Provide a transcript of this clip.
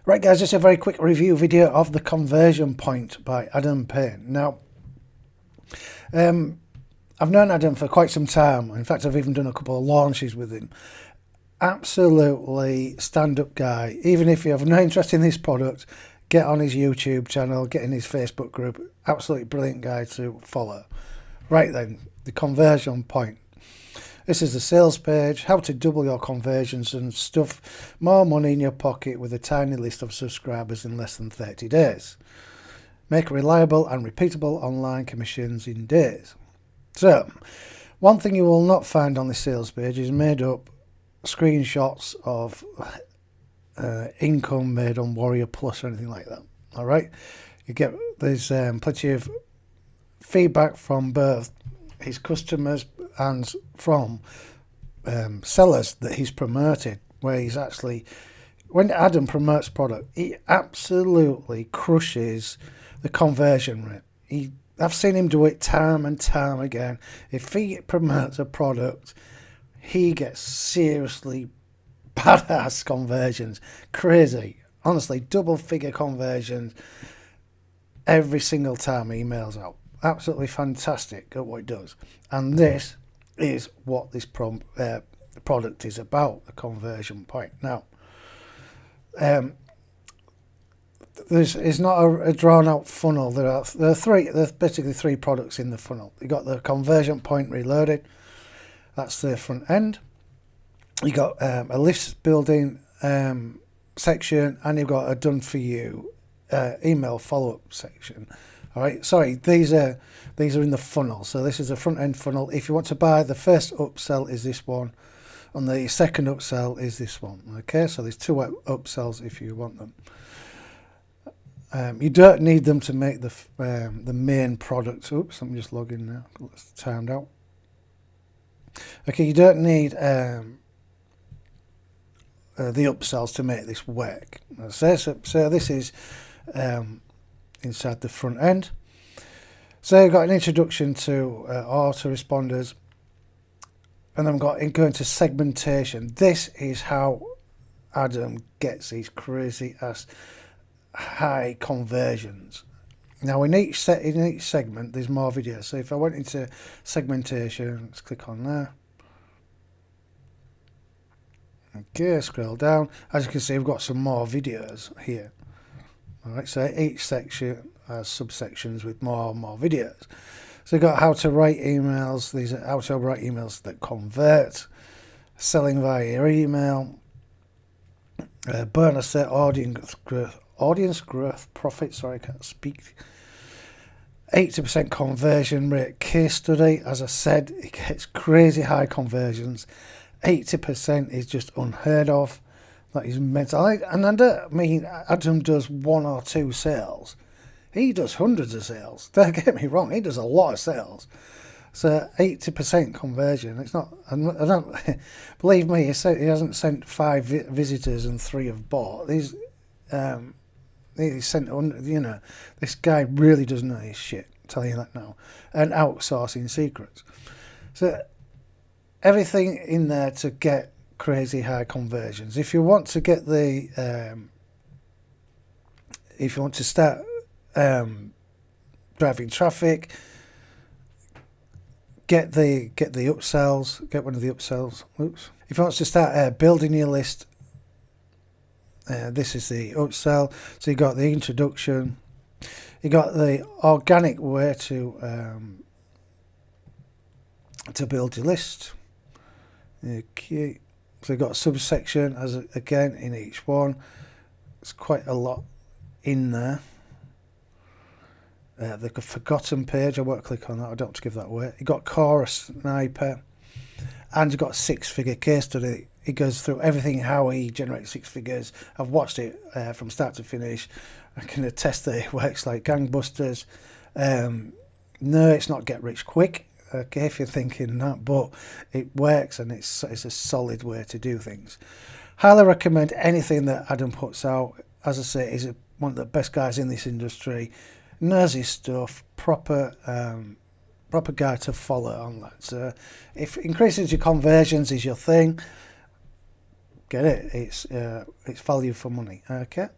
Right guys, just a very quick review video of The Conversion Point by Adam Payne. Now, I've known Adam for quite some time. In fact, I've even done a couple of launches with him. Absolutely stand-up guy. Even if you have no interest in this product, get on his YouTube channel, get in his Facebook group. Absolutely brilliant guy to follow. Right then, The Conversion Point. This is the sales page, how to double your conversions and stuff more money in your pocket with a tiny list of subscribers in less than 30 days. Make reliable and repeatable online commissions in days. So, one thing you will not find on the sales page is made up screenshots of income made on Warrior Plus or anything like that. Alright, there's plenty of feedback from both his customers and from sellers that he's promoted, where he's actually, when Adam promotes product, he absolutely crushes the conversion rate. I've seen him do it time and time again. If he promotes a product, he gets seriously badass conversions. Crazy. Honestly, double figure conversions every single time he emails out. Absolutely fantastic at what it does. And this is what this product is about, the Conversion Point. Now, this is not a drawn out funnel. There's basically three products in the funnel. You got the Conversion Point Reloaded. That's the front end. You got a list building section, and you've got a done for you email follow-up section. All right, sorry, these are in the funnel. So this is the front end funnel. If you want to buy, the first upsell is this one, and the second upsell is this one. Okay, so there's two upsells if you want them. You don't need them to make the main product. Oops, I'm just logging now. It's timed out. Okay, you don't need the upsells to make this work. So this is inside the front end. So you've got an introduction to autoresponders, and then we've got going to segmentation. This is how Adam gets these crazy ass high conversions. Now in each segment there's more videos. So if I went into segmentation, let's click on there. Okay, scroll down. As you can see, we've got some more videos here. Alright, so each section has subsections with more and more videos. So you've got how to write emails. These are how to write emails that convert, selling via email, bonus set, audience growth, profit. Sorry, I can't speak. 80% conversion rate case study. As I said, it gets crazy high conversions. 80% is just unheard of. That is mental. And I don't mean Adam does one or two sales. He does hundreds of sales. Don't get me wrong, he does a lot of sales. So 80% conversion. It's not. I don't believe me. He hasn't sent 5 visitors and 3 have bought. He sent. You know, this guy really does know his shit. I'll tell you that now. And outsourcing secrets. So everything in there to get crazy high conversions. If you want to get the if you want to start driving traffic, get the upsells, get one of the upsells. Oops. If you want to start building your list, this is the upsell. So you got the introduction, you got the organic way to build your list. Okay. So you've got a subsection again in each one. It's quite a lot in there. The forgotten page, I won't click on that. I don't want to give that away. You've got Core Sniper, and you've got a 6-figure case study. He goes through everything, how he generates 6 figures. I've watched it from start to finish. I can attest that it works like gangbusters. No, it's not get rich quick. Okay, if you're thinking that, but it works, and it's a solid way to do things. Highly recommend anything that Adam puts out. As I say, he's one of the best guys in this industry. Knows his stuff. Proper guy to follow on that. So if increasing your conversions is your thing, get it. It's value for money. Okay.